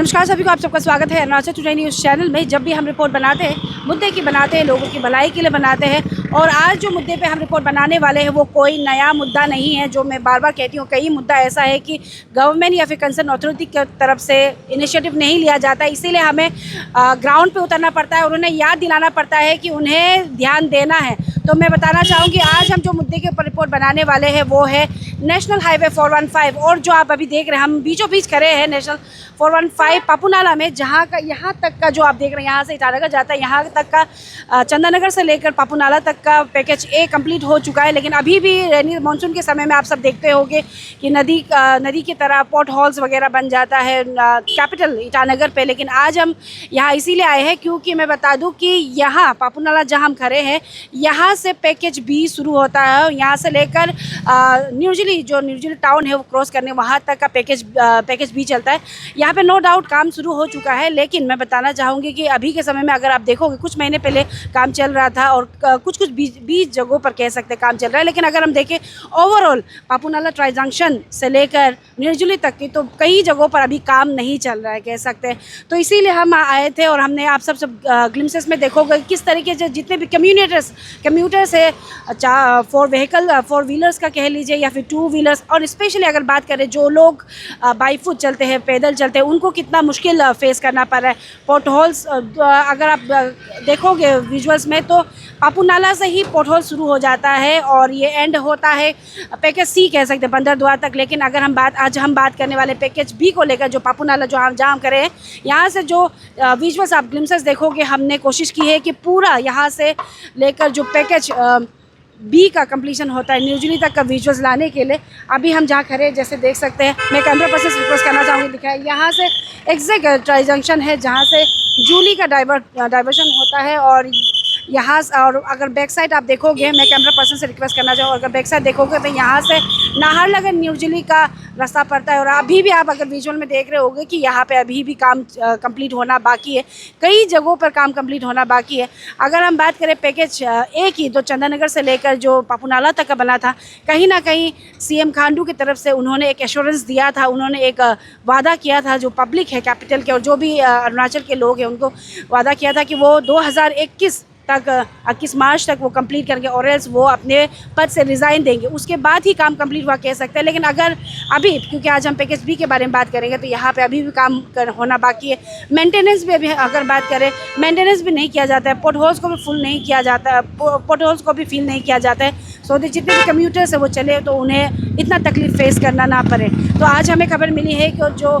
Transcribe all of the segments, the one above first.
नमस्कार सभी को, आप सबका स्वागत है अरुणाचल टुडे न्यूज़ चैनल में। जब भी हम रिपोर्ट बनाते हैं, मुद्दे की बनाते हैं, लोगों की भलाई के लिए बनाते हैं। और आज जो मुद्दे पे हम रिपोर्ट बनाने वाले हैं वो कोई नया मुद्दा नहीं है। जो मैं बार बार कहती हूँ, कई मुद्दा ऐसा है कि गवर्नमेंट या फिर कंसर्न अथॉरिटी की तरफ से इनिशिएटिव नहीं लिया जाता, इसीलिए हमें ग्राउंड पे उतरना पड़ता है और उन्हें याद दिलाना पड़ता है कि उन्हें ध्यान देना है। तो मैं बताना चाहूँगी, आज हम जो मुद्दे के ऊपर रिपोर्ट बनाने वाले हैं वो है नेशनल हाईवे 415। और जो आप अभी देख रहे हैं, हम बीचों बीच खड़े हैं नेशनल 415 पापूनाला में, जहाँ का यहाँ तक का जो आप देख रहे हैं, यहाँ से ईटानगर जाता है, यहाँ तक का चंदननगर से लेकर पापूनाला तक का पैकेज ए कंप्लीट हो चुका है। लेकिन अभी भी रेनी मानसून के समय में आप सब देखते होंगे कि नदी की तरह पॉट हॉल्स वगैरह बन जाता है कैपिटल ईटानगर पे। लेकिन आज हम यहाँ इसीलिए आए हैं क्योंकि मैं बता दूँ कि यहाँ पापूनाला जहाँ हम खड़े हैं, यहाँ से पैकेज बी शुरू होता है। यहाँ से लेकर न्यूजिली टाउन है वो क्रॉस करने वहाँ तक का पैकेज बी चलता है। यहाँ पे नो डाउट काम शुरू हो चुका है, लेकिन मैं बताना चाहूँगी कि अभी के समय में अगर आप देखोगे, कुछ महीने पहले काम चल रहा था और कुछ 20 जगहों पर कह सकते हैं काम चल रहा है। लेकिन अगर हम देखें ओवरऑल पापूनाला ट्राई जंक्शन से लेकर निर्जुली तक की, तो कई जगहों पर अभी काम नहीं चल रहा है कह सकते हैं। तो इसीलिए हम आए थे और हमने आप सब ग्लिम्सेस में देखोगे किस तरीके से जितने भी कम्यूटर्स है, फोर व्हीलर्स का कह लीजिए या फिर टू व्हीलर्स, और स्पेशली अगर बात करें जो लोग बाई फुट चलते हैं, पैदल चलते हैं, उनको कितना मुश्किल फेस करना पड़ रहा है। पोर्ट होल्स अगर आप देखोगे विजुअल्स में, तो पापूनाला से ही पोर्ट होल शुरू हो जाता है और ये एंड होता है पैकेज सी कह सकते हैं बंदरद्वार तक। लेकिन अगर आज हम बात करने वाले पैकेज बी को लेकर, जो पापूनाला जहाँ हम करें, यहाँ से जो विजुअल्स आप ग्लिम्सेस देखोगे, हमने कोशिश की है कि पूरा यहाँ से लेकर जो पैकेज बी का कंप्लीशन होता है न्यूजिली तक का विजुअल्स लाने के लिए अभी हम जहाँ खड़े जैसे देख सकते हैं। मैं 100% रिक्वेस्ट करना चाहूँगी, दिखाएं यहाँ से एग्जैक्ट ट्राई जंक्शन है जहाँ से जूली का डाइवर्शन होता है। और यहाँ और अगर बैक साइड आप देखोगे, मैं 100% से रिक्वेस्ट करना चाहूँ, अगर बैक साइड देखोगे तो यहाँ से नाहरलगुन न्यूजिली का रास्ता पड़ता है। और अभी भी आप अगर विजुअल में देख रहे होंगे कि यहाँ पे अभी भी काम कंप्लीट होना बाकी है, कई जगहों पर काम कंप्लीट होना बाकी है। अगर हम बात करें पैकेज ए की, तो चंदननगर से लेकर जो पापूनाला तक का बना था, कहीं ना कहीं सीएम खांडू की तरफ से उन्होंने एक एश्योरेंस दिया था, उन्होंने एक वादा किया था, जो पब्लिक है कैपिटल के और जो भी अरुणाचल के लोग हैं उनको वादा किया था कि वो 2021 तक 21 मार्च तक वो कंप्लीट करेंगे और एल्स वो अपने पद से रिज़ाइन देंगे, उसके बाद ही काम कंप्लीट हुआ कह सकते हैं। लेकिन अगर अभी, क्योंकि आज हम पैकेज बी के बारे में बात करेंगे, तो यहाँ पे अभी भी काम होना बाकी है। मेंटेनेंस भी अभी अगर बात करें, मेंटेनेंस भी नहीं किया जाता है, पोर्ट होल्स को भी फुल नहीं किया जाता, पोर्ट होल्स को भी फिल नहीं किया जाता है, सो जितने भी कम्यूटर्स है वो चले तो उन्हें इतना तकलीफ फेस करना ना पड़े। तो आज हमें खबर मिली है कि जो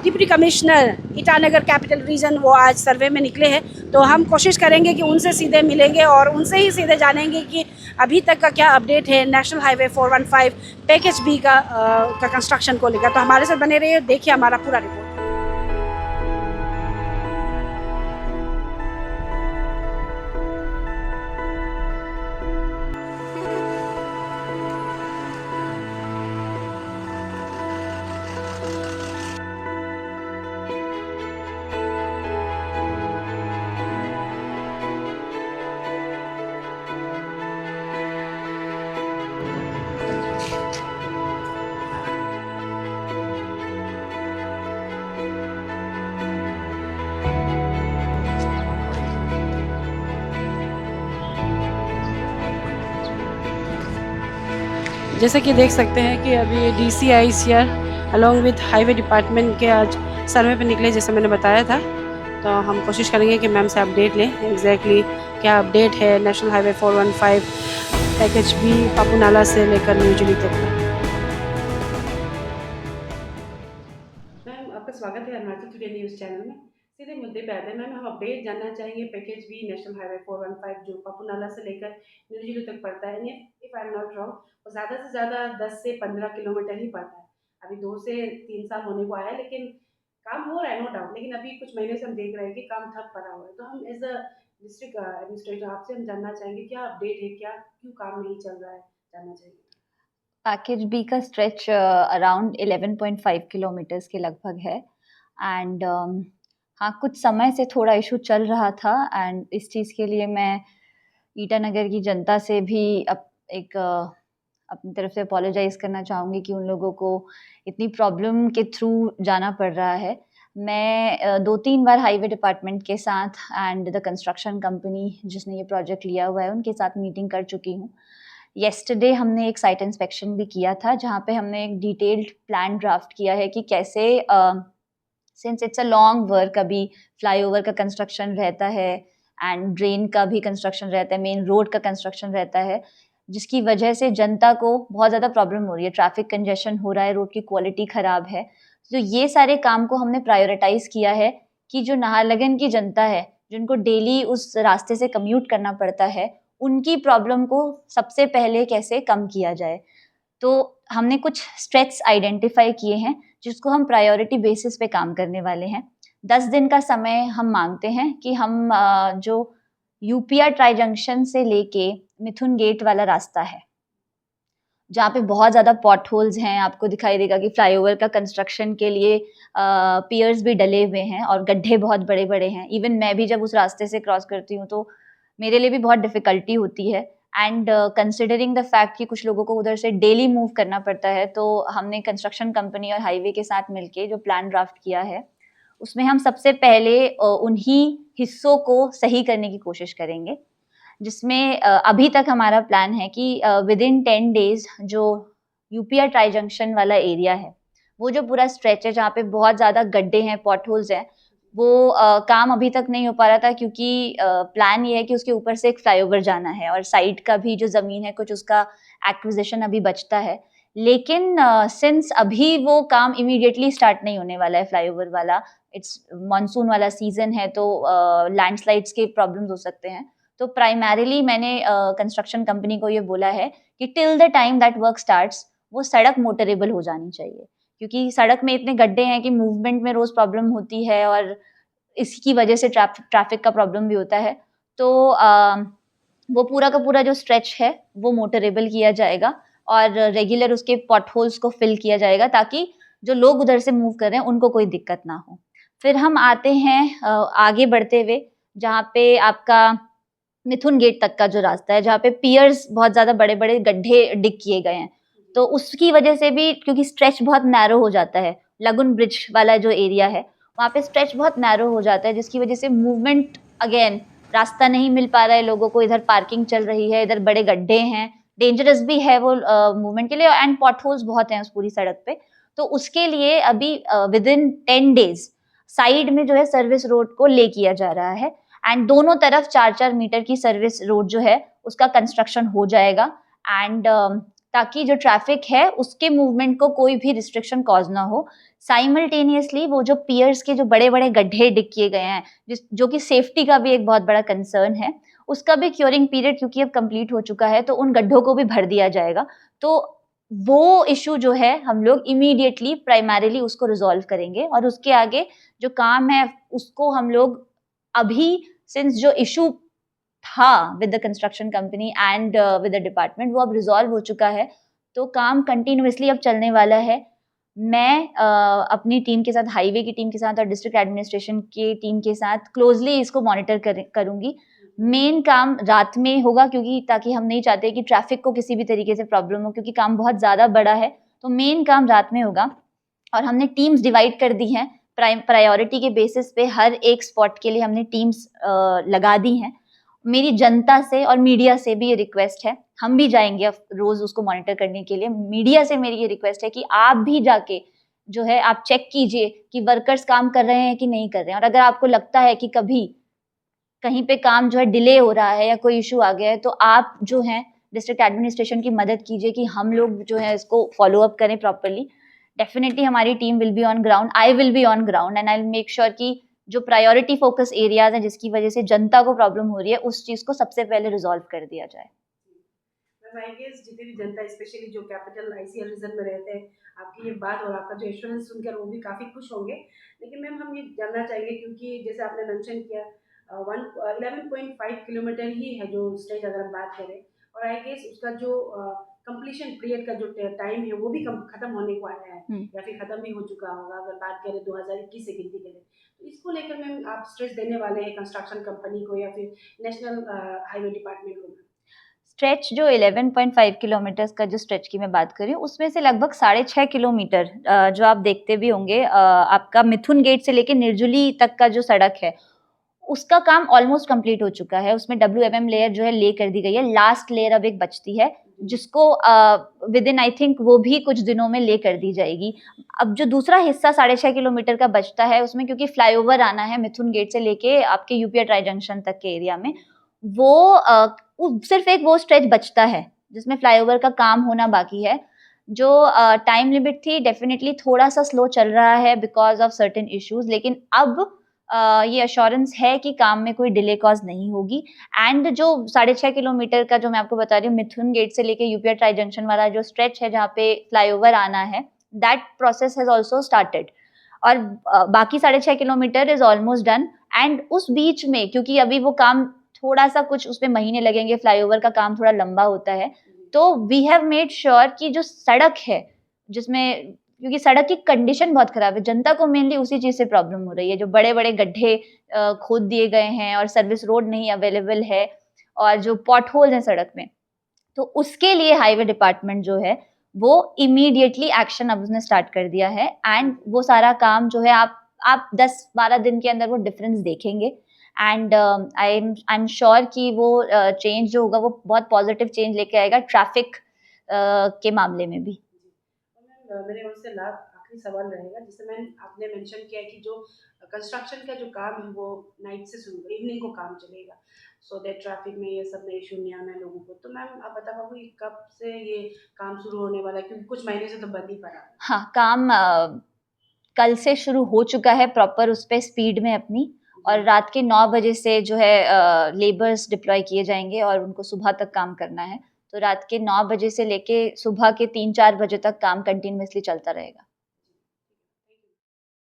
deputy commissioner Itanagar capital region वो आज सर्वे में निकले हैं, तो हम कोशिश करेंगे कि उनसे सीधे मिलेंगे और उनसे ही सीधे जानेंगे कि अभी तक का क्या अपडेट है नेशनल हाईवे 415 पैकेज बी का कंस्ट्रक्शन को लेकर। तो हमारे साथ बने रहिए, देखिए हमारा पूरा रिपोर्ट। जैसे कि देख सकते हैं कि अभी DCICR along with highway department के आज सर्वे पे निकले, जैसे मैंने बताया था। तो हम कोशिश करेंगे कि मैम से अपडेट लें एग्जैक्टली क्या अपडेट है नेशनल हाईवे 415 पैकेज बी पापूनाला से लेकर न्यूजिली तक का। मैम, आपका स्वागत है अरुणाचल टुडे न्यूज़ चैनल में। सीधे मुद्दे पे आते हैं मैम, हम अपडेट जानना चाहेंगे पैकेज बी नेशनल हाईवे 415 जो पापूनाला से लेकर न्यूजिली तक पड़ता है। If I am not wrong, वो ज़्यादा से ज़्यादा 10 से 15 किलोमीटर ही पड़ता है। अभी 2 से 3 साल होने को आया है, लेकिन काम हो रहा है नो डाउट। लेकिन अभी कुछ महीने से हम देख रहे हैं कि काम ठप पड़ा हुआ है। तो हम एज अ डिस्ट्रिक्ट एडमिनिस्ट्रेटर आपसे हम जानना चाहेंगे क्या अपडेट है, क्या क्यों काम नहीं चल रहा है, जानना चाहिए। पैकेज बी का स्ट्रेच अराउंड 11.5 किलोमीटर्स के लगभग है एंड हाँ, कुछ समय से थोड़ा इशू चल रहा था एंड इस चीज़ के लिए मैं ईटानगर की जनता से भी अपनी तरफ से अपोलोजाइज़ करना चाहूँगी कि उन लोगों को इतनी प्रॉब्लम के थ्रू जाना पड़ रहा है। मैं 2-3 बार हाईवे डिपार्टमेंट के साथ एंड द कंस्ट्रक्शन कंपनी जिसने ये प्रोजेक्ट लिया हुआ है उनके साथ मीटिंग कर चुकी हूँ। येस्टरडे हमने एक साइट इंस्पेक्शन भी किया था जहाँ पे हमने एक डिटेल्ड प्लान ड्राफ्ट किया है कि कैसे since it's a long work, अभी फ्लाईओवर का कंस्ट्रक्शन रहता है एंड ड्रेन का भी कंस्ट्रक्शन रहता है, मेन रोड का कंस्ट्रक्शन रहता है, जिसकी वजह से जनता को बहुत ज़्यादा प्रॉब्लम हो रही है, ट्रैफिक कंजेशन हो रहा है, रोड की क्वालिटी ख़राब है। तो ये सारे काम को हमने प्रायोरिटाइज़ किया है कि जो नाहरलगुन की जनता है, जिनको डेली उस रास्ते से कम्यूट करना पड़ता है, उनकी प्रॉब्लम को सबसे पहले कैसे कम किया जाए। तो हमने कुछ स्ट्रेच आइडेंटिफाई किए हैं जिसको हम प्रायोरिटी बेसिस पे काम करने वाले हैं। 10 दिन का समय हम मांगते हैं कि हम जो यूपिया ट्राई जंक्शन से लेके मिथुन गेट वाला रास्ता है, जहाँ पे बहुत ज़्यादा पॉट होल्स हैं, आपको दिखाई देगा कि फ्लाईओवर का कंस्ट्रक्शन के लिए पियर्स भी डले हुए हैं और गड्ढे बहुत बड़े-बड़े हैं। इवन मैं भी जब उस रास्ते से क्रॉस करती हूँ तो मेरे लिए भी बहुत डिफ़िकल्टी होती है एंड कंसिडरिंग द फैक्ट कि कुछ लोगों को उधर से डेली मूव करना पड़ता है, तो हमने कंस्ट्रक्शन कंपनी और हाईवे के साथ मिलके जो प्लान ड्राफ्ट किया है, उसमें हम सबसे पहले उन्हीं हिस्सों को सही करने की कोशिश करेंगे। जिसमें अभी तक हमारा प्लान है कि विदिन 10 डेज़ जो यूपिया ट्राई जंक्शन वाला एरिया है, वो जो पूरा स्ट्रेच है जहाँ पे बहुत ज़्यादा गड्ढे हैं, पॉटहोल्स हैं, वो काम अभी तक नहीं हो पा रहा था क्योंकि प्लान ये है कि उसके ऊपर से एक फ्लाईओवर जाना है और साइड का भी जो ज़मीन है कुछ उसका एक्विज़िशन अभी बचता है। लेकिन सिंस अभी वो काम इमीडिएटली स्टार्ट नहीं होने वाला है फ्लाईओवर वाला, इट्स मानसून वाला सीज़न है तो लैंडस्लाइड्स के प्रॉब्लम्स हो सकते हैं। तो प्राइमरीली मैंने कंस्ट्रक्शन कंपनी को ये बोला है कि till the time that work starts वो सड़क मोटरेबल हो जानी चाहिए, क्योंकि सड़क में इतने गड्ढे हैं कि मूवमेंट में रोज़ प्रॉब्लम होती है और इसकी वजह से ट्रैफिक का प्रॉब्लम भी होता है। तो वो पूरा का पूरा जो स्ट्रेच है वो मोटरेबल किया जाएगा और रेगुलर उसके पॉटहोल्स को फिल किया जाएगा ताकि जो लोग उधर से मूव कर रहे हैं उनको कोई दिक्कत ना हो। फिर हम आते हैं आगे बढ़ते हुए जहाँ पे आपका मिथुन गेट तक का जो रास्ता है, जहाँ पे पियर्स बहुत ज़्यादा बड़े-बड़े गड्ढे डिग किए गए हैं। तो उसकी वजह से भी क्योंकि स्ट्रेच बहुत नैरो हो जाता है, लगुन ब्रिज वाला जो एरिया है, वहाँ पे स्ट्रेच बहुत नैरो हो जाता है जिसकी वजह से मूवमेंट अगेन रास्ता नहीं मिल पा रहा है लोगों को, इधर पार्किंग चल रही है, इधर बड़े गड्ढे हैं, डेंजरस भी है वो मूवमेंट के लिए एंड पॉटहोल्स बहुत हैं उस पूरी सड़क पे। तो उसके लिए अभी विदिन 10 डेज़ साइड में जो है सर्विस रोड को ले किया जा रहा है एंड दोनों तरफ 4-4 मीटर की सर्विस रोड जो है उसका कंस्ट्रक्शन हो जाएगा एंड ताकि जो ट्रैफिक है उसके मूवमेंट को कोई भी रिस्ट्रिक्शन कॉज ना हो। साइमल्टेनियसली वो जो पियर्स के जो बड़े-बड़े गड्ढे डिग किए गए हैं जो कि सेफ्टी का भी एक बहुत बड़ा कंसर्न है, उसका भी क्यूरिंग पीरियड क्योंकि अब कंप्लीट हो चुका है तो उन गड्ढों को भी भर दिया जाएगा। तो वो इश्यू जो है हम लोग इमीडिएटली प्राइमरीली उसको रिज़ॉल्व करेंगे और उसके आगे जो काम है उसको हम लोग अभी सिंस जो इश्यू था with the construction company and with the department वो अब रिज़ॉल्व हो चुका है, तो काम कंटिन्यूअसली अब चलने वाला है। मैं अपनी टीम के साथ, हाईवे की टीम के साथ और डिस्ट्रिक्ट एडमिनिस्ट्रेशन की टीम के साथ क्लोज़ली इसको मॉनिटर करूँगी। मेन काम रात में होगा क्योंकि ताकि हम नहीं चाहते कि ट्रैफिक को किसी भी तरीके से प्रॉब्लम हो क्योंकि काम बहुत ज़्यादा बड़ा है, तो मेन काम रात में होगा और हमने टीम्स डिवाइड कर दी हैं। प्रायोरिटी के बेसिस पे हर एक स्पॉट के लिए हमने टीम्स लगा दी हैं। मेरी जनता से और मीडिया से भी ये रिक्वेस्ट है, हम भी जाएँगे अब रोज़ उसको मॉनिटर करने के लिए। मीडिया से मेरी ये रिक्वेस्ट है कि आप भी जाके जो है आप चेक कीजिए कि वर्कर्स काम कर रहे हैं कि नहीं कर रहे हैं और अगर आपको लगता है कि कभी कहीं पे काम जो है डिले हो रहा है या कोई इश्यू आ गया है, तो आप जो हैं डिस्ट्रिक्ट एडमिनिस्ट्रेशन की मदद कीजिए कि हम लोग जो है इसको फ़ॉलो अप करें प्रॉपर्ली। डेफिनिटली हमारी team will be on ground, I will be on ground and I will make sure कि जो प्रायोरिटी फोकस एरियाज़ हैं जिसकी वजह से जनता को प्रॉब्लम हो रही है, उस चीज़ को सबसे पहले रिज़ॉल्व कर दिया जाए। मैम आई गेस जितनी भी जनता स्पेशली जो कैपिटल आईसीएल रीजन में रहते हैं, आपकी ये बात और आपका जो एश्योरेंस सुनकर वो भी काफ़ी खुश होंगे। लेकिन मैम हम ये जानना चाहेंगे क्योंकि जैसे आपने मेंशन किया 11.5 किलोमीटर ही है जो स्टेज अगर हम बात करें और आई गेस उसका जो कंप्लीशन पीरियड का जो टाइम है वो भी खत्म होने को आया है हुँ। या फिर खत्म भी हो चुका होगा अगर बात करें 2021 से गिनती करें, तो इसको लेकर मैम आप स्ट्रेस देने वाले हैं कंस्ट्रक्शन कंपनी को या फिर नेशनल हाईवे डिपार्टमेंट को? स्ट्रेच जो 11.5 किलोमीटर्स का जो स्ट्रेच की मैं बात कर रही हूँ, उसमें से लगभग 6.5 किलोमीटर जो आप देखते भी होंगे, आपका मिथुन गेट से लेके निर्जुली तक का जो सड़क है, उसका काम ऑलमोस्ट कंप्लीट हो चुका है। उसमें WMM लेयर जो है ले कर दी गई है। लास्ट लेयर अब एक बचती है, जिसको विदिन आई थिंक वो भी कुछ दिनों में ले कर दी जाएगी। अब जो दूसरा हिस्सा 6.5 किलोमीटर का बचता है, उसमें क्योंकि फ्लाईओवर आना है मिथुन गेट से लेके आपके यूपीआ ट्राई जंक्शन तक के एरिया में, वो सिर्फ एक वो स्ट्रेच बचता है जिसमें फ्लाईओवर का काम होना बाकी है। जो टाइम लिमिट थी डेफिनेटली थोड़ा सा स्लो चल रहा है बिकॉज ऑफ सर्टेन इश्यूज, लेकिन अब ये अश्योरेंस है कि काम में कोई डिले कॉज नहीं होगी। एंड जो 6.5 किलोमीटर का जो मैं आपको बता रही हूँ मिथुन गेट से लेके यूपीआ ट्राई जंक्शन वाला जो स्ट्रेच है जहाँ पे फ्लाईओवर आना है, that process has also started. और बाकी 6.5 kilometre is almost done. And उस बीच में क्योंकि अभी वो काम थोड़ा सा कुछ उसमें महीने लगेंगे, फ्लाईओवर का काम थोड़ा लंबा होता है, तो वी हैव मेड श्योर कि जो सड़क है जिसमें, क्योंकि सड़क की कंडीशन बहुत खराब है, जनता को मेनली उसी चीज से प्रॉब्लम हो रही है। जो बड़े बड़े गड्ढे खोद दिए गए हैं और सर्विस रोड नहीं अवेलेबल है और जो पॉट होल है सड़क में, तो उसके लिए हाईवे डिपार्टमेंट जो है वो इमीडिएटली एक्शन अब उसने स्टार्ट कर दिया है। एंड वो सारा काम जो है आप 10-12 दिन के अंदर वो डिफरेंस देखेंगे। एंड आई एम श्योर कि वो चेंज जो होगा वो बहुत पॉजिटिव चेंज लेके आएगा ट्रैफिक के मामले में भी। मेरे आपसे आखिरी सवाल रहेगा, जिससे आपने मेंशन किया कि जो कंस्ट्रक्शन का जो काम है वो नाइट से शुरू, इवनिंग को काम चलेगा, सो दैट ट्रैफिक में ये सब में इशू नहीं आना है लोगों को। तो मैम आप बता पाओगे कब से ये काम शुरू होने वाला है, क्योंकि कुछ महीने से तो बंद ही पड़ा है। हाँ, काम कल से शुरू हो चुका है प्रॉपर उस पे स्पीड में अपनी, और रात के 9 बजे से जो है लेबर्स डिप्लॉय किए जाएंगे और उनको सुबह तक काम करना है। तो रात के 9 बजे से लेके सुबह के 3-4 बजे तक काम कंटिन्यूअसली चलता रहेगा।